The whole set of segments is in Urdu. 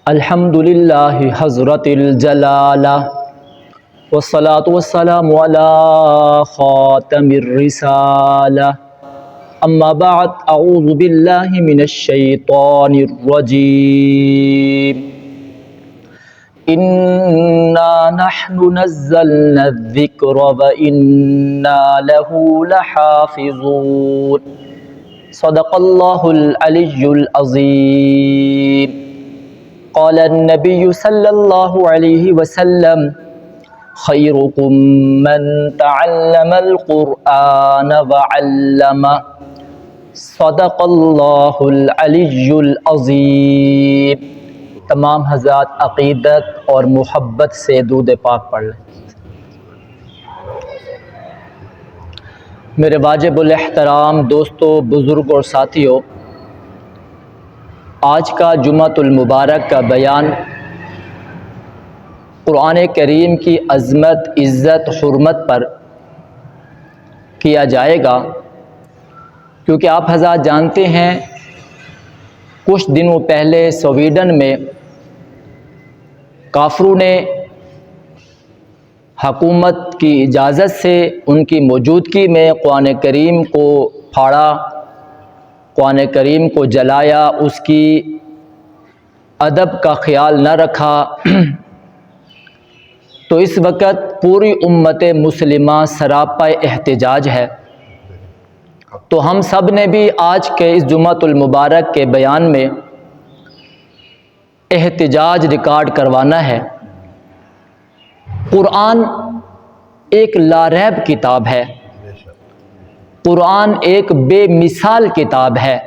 الحمدللہ حضرت الجلالہ والصلاة والسلام علی خاتم الرسالہ اما بعد اعوذ باللہ من الشیطان الرجیم انا نحن نزلنا الذکر وانا له لحافظون صدق اللہ العلی العظیم۔ قال النبی صلی اللہ علیہ وسلم خیرکم من تعلم القرآن وعلمہ صدق اللہ العلی العظیم۔ تمام حضرات عقیدت اور محبت سے درود پاک پڑھ لیں۔ میرے واجب الاحترام دوستو، بزرگ اور ساتھیو، آج کا جمعۃ المبارک کا بیان قرآن کریم کی عظمت، عزت، حرمت پر کیا جائے گا، کیونکہ آپ حضرات جانتے ہیں کچھ دنوں پہلے سویڈن میں کافروں نے حکومت کی اجازت سے ان کی موجودگی میں قرآن کریم کو پھاڑا، قرآن کریم کو جلایا، اس کی ادب کا خیال نہ رکھا۔ تو اس وقت پوری امت مسلمہ سراپا احتجاج ہے۔ تو ہم سب نے بھی آج کے اس جمعۃ المبارک کے بیان میں احتجاج ریکارڈ کروانا ہے۔ قرآن ایک لاریب کتاب ہے، قرآن ایک بے مثال کتاب ہے،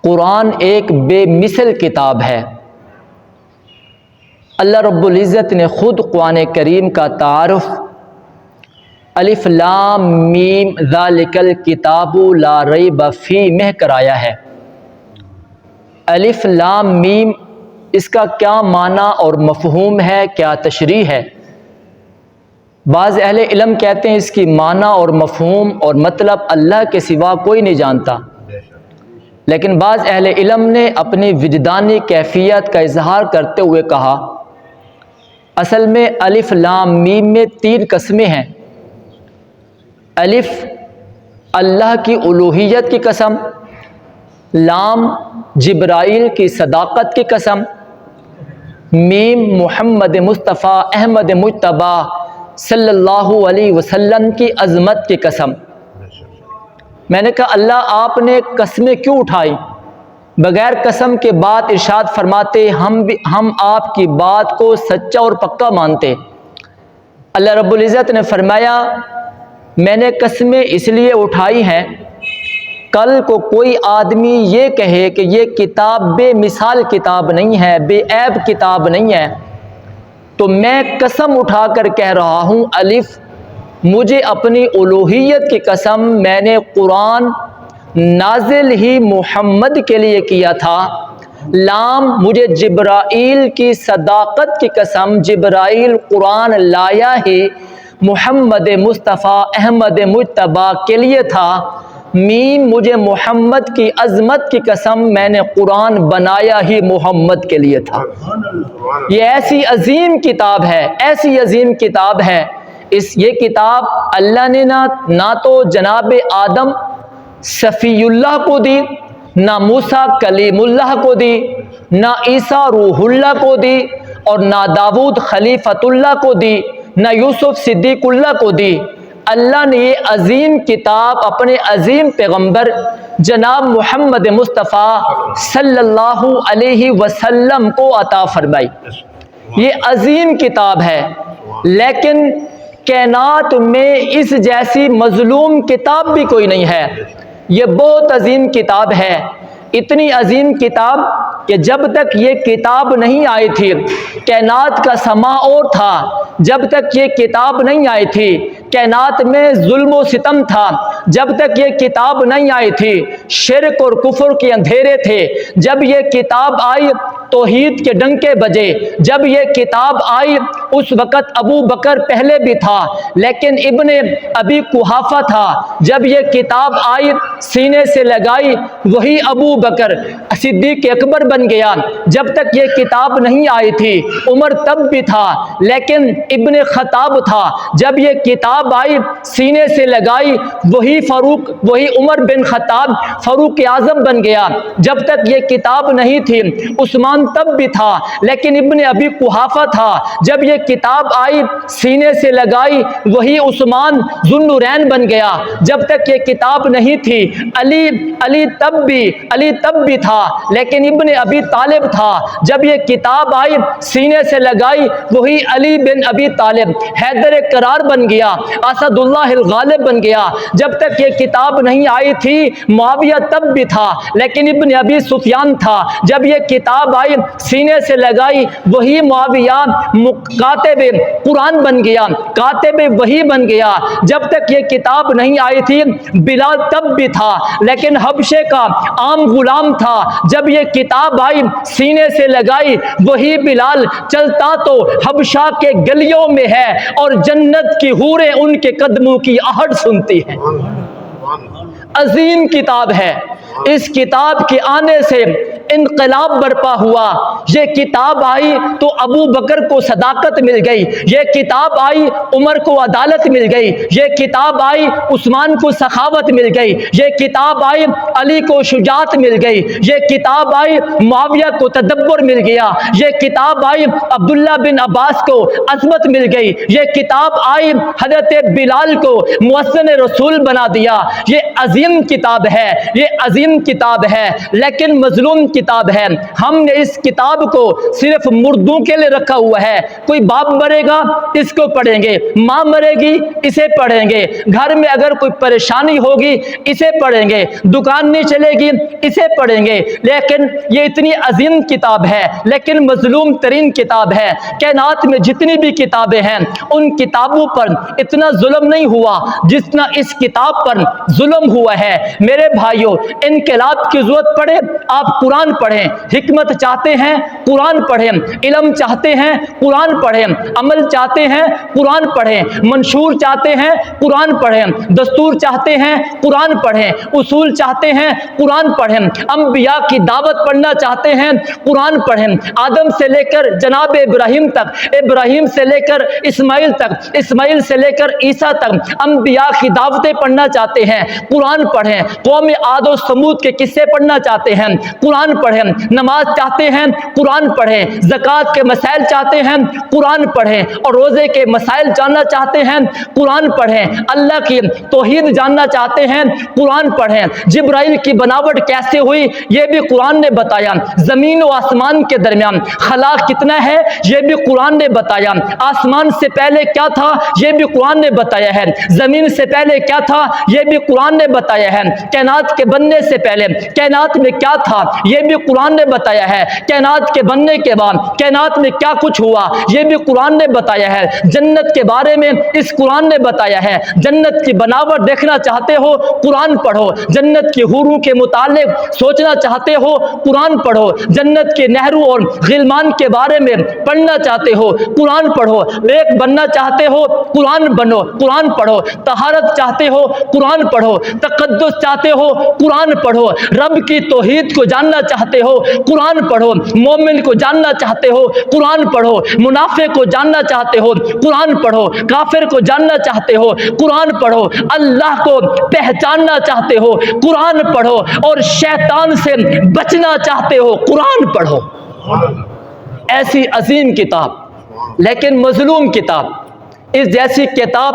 قرآن ایک بے مثل کتاب ہے۔ اللہ رب العزت نے خود قرآن کریم کا تعارف الف لام میم ذالک الکتاب لا ریب فیہ میں کرایا ہے۔ الف لام میم، اس کا کیا معنی اور مفہوم ہے، کیا تشریح ہے؟ بعض اہل علم کہتے ہیں اس کی معنی اور مفہوم اور مطلب اللہ کے سوا کوئی نہیں جانتا، لیکن بعض اہل علم نے اپنی وجدانی کیفیت کا اظہار کرتے ہوئے کہا اصل میں الف لام میم میں 3 قسمیں ہیں۔ الف اللہ کی الوہیت کی قسم، لام جبرائیل کی صداقت کی قسم، میم محمد مصطفیٰ احمد مجتبیٰ صلی اللہ علیہ وسلم کی عظمت کی قسم۔ میں نے کہا اللہ آپ نے قسمیں کیوں اٹھائی؟ بغیر قسم کے بعد ارشاد فرماتے ہم آپ کی بات کو سچا اور پکا مانتے۔ اللہ رب العزت نے فرمایا میں نے قسمیں اس لیے اٹھائی ہیں، کل کو کوئی آدمی یہ کہے کہ یہ کتاب بے مثال کتاب نہیں ہے، بے عیب کتاب نہیں ہے، تو میں قسم اٹھا کر کہہ رہا ہوں الف مجھے اپنی الوہیت کی قسم، میں نے قرآن نازل ہی محمد کے لیے کیا تھا۔ لام مجھے جبرائیل کی صداقت کی قسم، جبرائیل قرآن لایا ہی محمد مصطفیٰ احمد مجتبیٰ کے لیے تھا۔ میم مجھے محمد کی عظمت کی قسم، میں نے قرآن بنایا ہی محمد کے لیے تھا۔ یہ ایسی عظیم کتاب ہے، ایسی عظیم کتاب ہے، یہ کتاب اللہ نے نہ تو جناب آدم صفی اللہ کو دی، نہ موسیٰ کلیم اللہ کو دی، نہ عیسیٰ روح اللہ کو دی، اور نہ داؤد خلیفۃ اللہ کو دی، نہ یوسف صدیق اللہ کو دی۔ اللہ نے یہ عظیم کتاب اپنے عظیم پیغمبر جناب محمد مصطفیٰ صلی اللہ علیہ وسلم کو عطا فرمائی۔ یہ عظیم کتاب ہے، لیکن کائنات میں اس جیسی مظلوم کتاب بھی کوئی نہیں ہے۔ یہ بہت عظیم کتاب ہے، اتنی عظیم کتاب کہ جب تک یہ کتاب نہیں آئی تھی کائنات کا سما اور تھا، جب تک یہ کتاب نہیں آئی تھی کائنات میں ظلم و ستم تھا، جب تک یہ کتاب نہیں آئی تھی شرک اور کفر کے اندھیرے تھے، جب یہ کتاب آئی توحید کے ڈنکے بجے، جب یہ کتاب آئی اس وقت ابو بکر پہلے بھی تھا لیکن ابن ابی قحافہ تھا، جب یہ کتاب آئی سینے سے لگائی وہی ابو بکر صدیق اکبر بن گیا۔ جب تک یہ کتاب نہیں آئی تھی عمر تب بھی تھا لیکن ابن خطاب تھا۔ جب یہ کتاب آئی سینے سے لگائی وہی عمر بن خطاب فاروق اعظم بن گیا۔ جب تک یہ کتاب نہیں تھی عثمان تب بھی تھا لیکن ابن ابی قحافہ تھا۔ جب یہ کتاب آئی سینے سے لگائی وہی عثمان ذو النورین بن گیا۔ جب تک یہ کتاب نہیں تھی علی تب بھی تھا لیکن ابن ابی طالب تھا۔ جب یہ کتاب آئی سینے سے لگائی وہی علی بن ابی طالب حیدر کرار بن گیا، اسد اللہ الغالب بن گیا۔ جب تک یہ کتاب نہیں آئی تھی معاویہ تب بھی تھا لیکن ابن ابی سفیان تھا۔ جب یہ کتاب آئی سینے سے لگائی وہی معاویہ کاتب قرآن بن گیا، کاتب وحی بن گیا۔ جب تک یہ کتاب نہیں آئی تھی بلال تب بھی تھا لیکن حبشے کا عام غلام تھا۔ جب یہ کتاب آئی سینے سے لگائی وہی بلال چلتا تو حبشہ کے گلیوں میں ہے اور جنت کی حوریں ان کے قدموں کی آہٹ سنتی ہیں۔ عظیم کتاب ہے۔ اس کتاب کے آنے سے انقلاب برپا ہوا۔ یہ کتاب آئی تو ابو بکر کو صداقت مل گئی، یہ کتاب آئی عمر کو عدالت مل گئی، یہ کتاب آئی عثمان کو سخاوت مل گئی، یہ کتاب آئی علی کو شجاعت مل گئی، یہ کتاب آئی معاویہ کو تدبر مل گیا، یہ کتاب آئی عبداللہ بن عباس کو عظمت مل گئی، یہ کتاب آئی حضرت بلال کو مؤذن رسول بنا دیا۔ یہ عظیم کتاب ہے، یہ عظیم کتاب ہے لیکن مظلوم کتاب ہے۔ ہم نے اس کتاب کو صرف مردوں کے لیے رکھا ہوا ہے۔ کوئی باپ مرے گا اس کو پڑھیں گے، ماں مرے گی اسے پڑھیں گے، گھر میں اگر کوئی پریشانی ہوگی اسے پڑھیں گے، دکان نہیں چلے گی اسے پڑھیں گے۔ لیکن یہ اتنی عظیم کتاب ہے لیکن مظلوم ترین کتاب ہے۔ کائنات میں جتنی بھی کتابیں ہیں ان کتابوں پر اتنا ظلم نہیں ہوا جتنا اس کتاب پر ظلم ہوا ہے۔ میرے بھائیوں، انقلاب کی ضرورت پڑے آپ قرآن پڑھیں، حکمت چاہتے ہیں قرآن پڑھیں، علم چاہتے ہیں قرآن پڑھیں، عمل چاہتے ہیں قرآن پڑھیں، منشور چاہتے ہیں قرآن پڑھیں، دستور چاہتے ہیں قرآن پڑھیں، اصول چاہتے ہیں قرآن پڑھیں، انبیاء کی دعوت پڑھنا چاہتے ہیں قرآن پڑھیں، آدم سے لے کر جناب ابراہیم تک، ابراہیم سے لے کر اسماعیل تک، اسماعیل سے لے کر عیسیٰ تک انبیاء کی دعوتیں پڑھنا چاہتے ہیں قرآن پڑھیں، قوم عاد و ثمود کے قصے پڑھنا چاہتے ہیں قرآن پڑھیں، نماز چاہتے ہیں قرآن پڑھیں، زکوٰۃ کے مسائل چاہتے ہیں قرآن پڑھیں، اور روزے کے مسائل جاننا چاہتے ہیں قرآن پڑھیں، اللہ کی توحید جاننا چاہتے ہیں قرآن پڑھیں، جبرائیل کی بناوٹ کیسے ہوئی یہ بھی قرآن نے بتایا، زمین و آسمان کے درمیان خلا کتنا ہے یہ بھی قرآن نے بتایا، آسمان سے پہلے کیا تھا یہ بھی قرآن نے بتایا ہے، زمین سے پہلے کیا تھا یہ بھی قرآن نے بتایا ہے، کائنات کے بننے سے پہلے کائنات میں کیا تھا یہ بھی قرآن نے بتایا ہے، کائنات کے بننے کے بعد کائنات میں کیا کچھ ہوا یہ بھی قرآن نے بتایا ہے، جنت کے بارے میں اس قرآن نے بتایا ہے، جنت کی بناوٹ دیکھنا چاہتے ہو قرآن پڑھو، جنت کی حوروں کے متعلق سوچنا چاہتے ہو قرآن پڑھو، جنت کے نہروں اور غلمان کے بارے میں پڑھنا چاہتے ہو قرآن پڑھو، نیک بننا چاہتے ہو قرآن بنو قرآن پڑھو، طہارت چاہتے ہو قرآن پڑھو، تقدس چاہتے ہو قرآن پڑھو، رب کی توحید کو جاننا چاہتے ہو قرآن پڑھو، مومن کو جاننا چاہتے ہو قرآن پڑھو، منافق کو جاننا چاہتے ہو قرآن پڑھو، کافر کو جاننا چاہتے ہو قرآن پڑھو، اللہ کو پہچاننا چاہتے ہو قرآن پڑھو، اور شیطان سے بچنا چاہتے ہو قرآن پڑھو۔ ایسی عظیم کتاب لیکن مظلوم کتاب، اس جیسی کتاب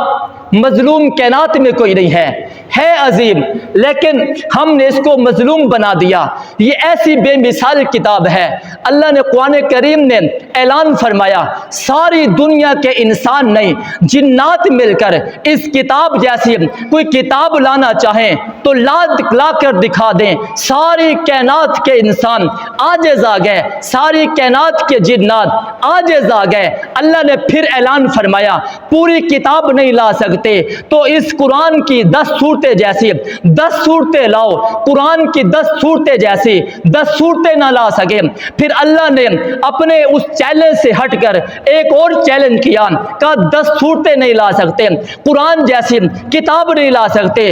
مظلوم کائنات میں کوئی نہیں ہے عظیم لیکن ہم نے اس کو مظلوم بنا دیا۔ یہ ایسی بے مثال کتاب ہے، اللہ نے قرآن کریم نے اعلان فرمایا ساری دنیا کے انسان نہیں جنات مل کر اس کتاب جیسی کوئی کتاب لانا چاہیں تو لا کر دکھا دیں، ساری کائنات کے انسان عاجز آ گئے، ساری کائنات کے جنات عاجز آ گئے۔ اللہ نے پھر اعلان فرمایا پوری کتاب نہیں لا سکتے تو اس قرآن کی 10 صورتیں جیسی 10 صورتیں لاؤ، قرآن کی 10 صورتیں جیسی 10 صورتیں نہ لا سکے۔ پھر اللہ نے اپنے اس چیلنج سے ہٹ کر ایک اور چیلنج کیا، کہا 10 صورتیں نہیں لا سکتے، قرآن جیسی کتاب نہیں لا سکتے،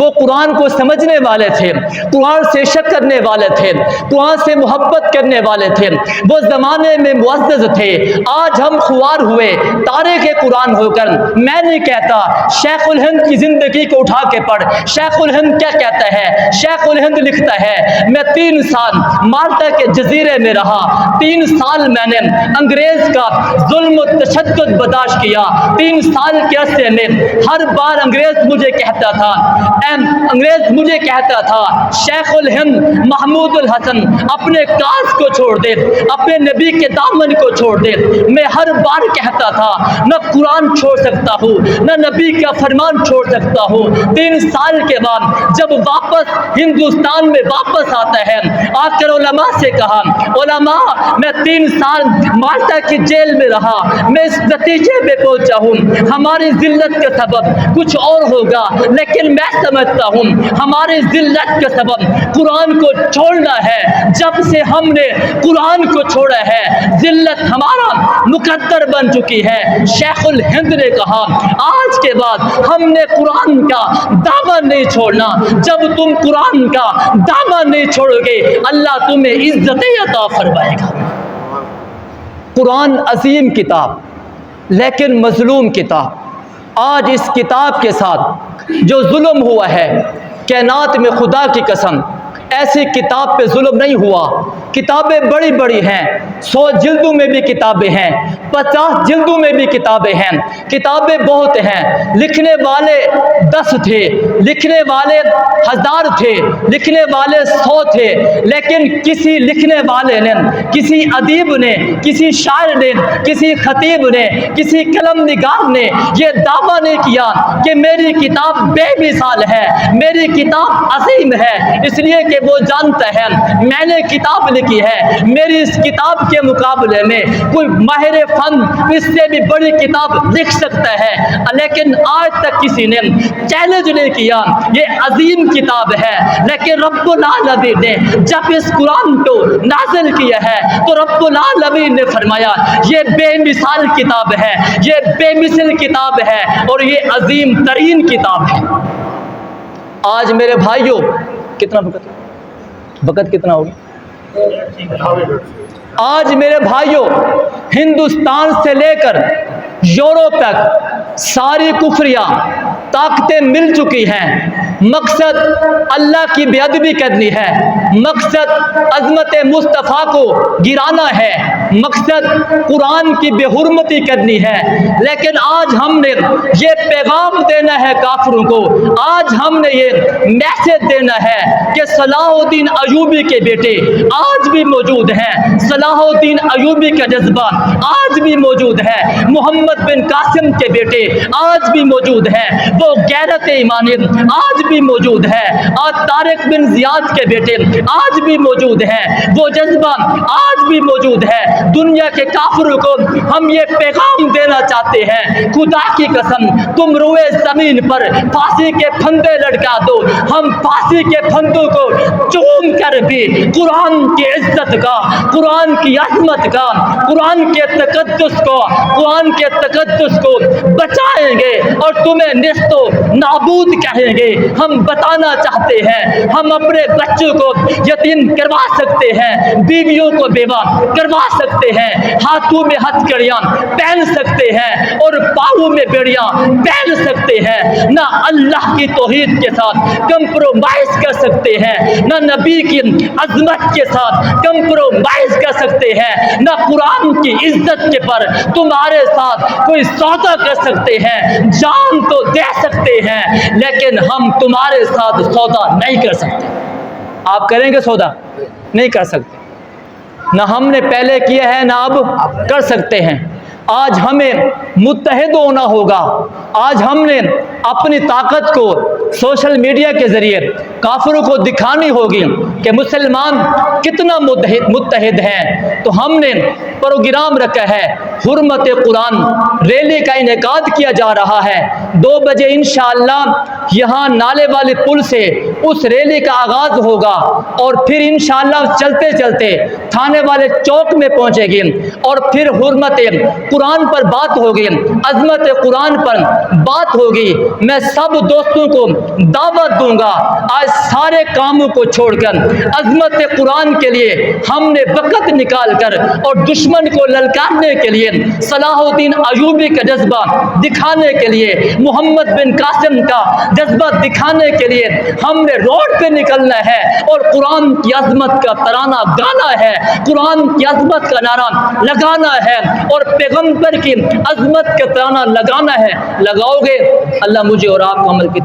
وہ قرآن کو سمجھنے والے تھے، قرآن سے شک کرنے والے تھے، قرآن سے محبت کرنے والے تھے، وہ زمانے میں معزز تھے۔ آج ہم خوار ہوئے تارے کے قرآن ہو کر۔ میں نہیں کہتا، شیخ الہند کی زندگی کو اٹھا کے پڑھ، شیخ الہند کیا کہتا ہے؟ شیخ الہند لکھتا ہے، میں 3 سال مالٹا کے جزیرے میں رہا، 3 سال میں نے انگریز کا ظلم و تشدد برداشت کیا۔ 3 سال کے عرصے میں ہر بار انگریز مجھے کہتا تھا شیخ الہند محمود الحسن اپنے کاز کو چھوڑ دے، اپنے نبی کے دامن کو چھوڑ دے۔ میں ہر بار کہتا تھا نہ قرآن چھوڑ سکتا ہوں، نہ نبی کا فرمان چھوڑ سکتا ہوں۔ 3 سال کے بعد جب واپس ہندوستان میں واپس آتا ہے، آ کر علماء سے کہا، علماء میں 3 سال مالٹا کی جیل میں رہا، میں اس نتیجے پہ پہنچا ہوں ہماری ذلت کا سبب کچھ اور ہوگا، لیکن میں سمجھتا ہوں ہماری ذلت کا سبب قرآن کو چھوڑنا ہے۔ جب سے ہم نے قرآن کو چھوڑا ہے ذلت ہمارا مقدر بن چکی ہے۔ شیخ الہند نے کہا آج کے بعد ہم نے قرآن کا دامن نہیں چھوڑنا۔ جب تم قرآن کا دامن نہیں چھوڑو گے اللہ تمہیں عزت عطا فرمائے گا۔ قرآن عظیم کتاب لیکن مظلوم کتاب۔ آج اس کتاب کے ساتھ جو ظلم ہوا ہے، کائنات میں خدا کی قسم ایسی کتاب پہ ظلم نہیں ہوا۔ کتابیں بڑی بڑی ہیں، 100 جلدوں میں بھی کتابیں ہیں، 50 جلدوں میں بھی کتابیں ہیں، کتابیں بہت ہیں۔ لکھنے والے 10 تھے، لکھنے والے 1000 تھے، لکھنے والے 100 تھے، لیکن کسی لکھنے والے نے، کسی ادیب نے، کسی شاعر نے، کسی خطیب نے، کسی قلم نگار نے یہ دعویٰ نہیں کیا کہ میری کتاب بے مثال ہے، میری کتاب عظیم ہے، اس لیے کہ وہ جانتا ہے میں نے کتاب لکھی ہے، میری اس کتاب کے مقابلے میں کوئی ماہر فن اس سے بھی بڑی کتاب لکھ سکتا ہے، لیکن آج تک کسی نے چیلنج نہیں کیا۔ یہ عظیم کتاب ہے، لیکن رب العالمین نے جب اس قرآن کو نازل کیا ہے تو رب العالمین نے فرمایا یہ بے مثال کتاب ہے، یہ بے مثل کتاب ہے اور یہ عظیم ترین کتاب ہے۔ آج میرے بھائیوں کتنا وقت کتنا ہوگا؟ آج میرے بھائیوں ہندوستان سے لے کر یورپ تک ساری کفریاں طاقتیں مل چکی ہیں۔ مقصد اللہ کی بے ادبی کرنی ہے، مقصد عظمت مصطفیٰ کو گرانا ہے، مقصد قرآن کی بے حرمتی کرنی ہے۔ لیکن آج ہم نے یہ پیغام دینا ہے کافروں کو، آج ہم نے یہ میسج دینا ہے کہ صلاح الدین ایوبی کے بیٹے آج بھی موجود ہیں، صلاح الدین ایوبی کا جذبہ آج بھی موجود ہے، محمد بن قاسم کے بیٹے آج بھی موجود ہیں، وہ غیرت ایمانی آج بھی موجود ہے، اور طارق بن زیاد کے بیٹے آج بھی موجود ہیں، وہ جذبہ آج بھی موجود ہے۔ دنیا کے کافروں کو ہم یہ پیغام دینا چاہتے ہیں، خدا کی قسم تم روئے زمین پر پھانسی کے پھندے لٹکا دو، ہم پھانسی کے پھندوں کو چوم کر بھی قرآن کی عزت کا، قرآن کی عظمت کا، قرآن کے تقدس کو، قرآن کے تقدس کو بچائیں گے اور تمہیں نیست و نابود کہیں گے۔ ہم بتانا چاہتے ہیں ہم اپنے بچوں کو یتیم کروا سکتے ہیں، بیویوں کو بیوہ کروا سکتے ہیں، ہاتھوں میں ہتھکڑیاں پہن سکتے ہیں اور پاؤں میں بیڑیاں پہن سکتے ہیں، نہ اللہ کی توحید کے ساتھ کمپرومائز کر سکتے ہیں، نہ نبی کی عظمت کے ساتھ کمپرومائز کر سکتے ہیں، نہ قرآن کی عزت کے پر تمہارے ساتھ کوئی سودا کر سکتے ہیں، جان تو دے سکتے ہیں لیکن ہم تمہارے ساتھ سودا نہیں کر سکتے۔ آپ کریں گے سودا؟ نہیں کر سکتے، نہ ہم نے پہلے کیا ہے نہ اب کر سکتے ہیں۔ آج ہمیں متحد ہونا ہوگا، آج ہم نے اپنی طاقت کو سوشل میڈیا کے ذریعے کافروں کو دکھانی ہوگی کہ مسلمان کتنا متحد ہیں۔ تو ہم نے پروگرام رکھا ہے حرمت قرآن ریلی کا انعقاد کیا جا رہا ہے، 2 بجے انشاءاللہ یہاں نالے والے پل سے اس ریلی کا آغاز ہوگا اور پھر انشاءاللہ چلتے چلتے تھانے والے چوک میں پہنچے گی اور پھر حرمت قرآن پر بات ہوگی، عظمت قرآن پر بات ہوگی۔ میں سب دوستوں کو دعوت دوں گا، آج سارے کاموں کو چھوڑ کر عظمت قرآن کے لیے ہم نے وقت نکال کر اور دشمن کو للکارنے کے لیے، صلاح الدین ایوبی کا جذبہ دکھانے کے لیے، محمد بن قاسم کا جذبہ دکھانے کے لیے ہم نے روڈ پہ نکلنا ہے اور قرآن کی عظمت کا ترانہ گانا ہے، قرآن کی عظمت کا نعرہ لگانا ہے اور پیغمبر کی عظمت کا ترانہ لگانا ہے۔ لگاؤ گے؟ اللہ مجھے اور آپ کو عمل کی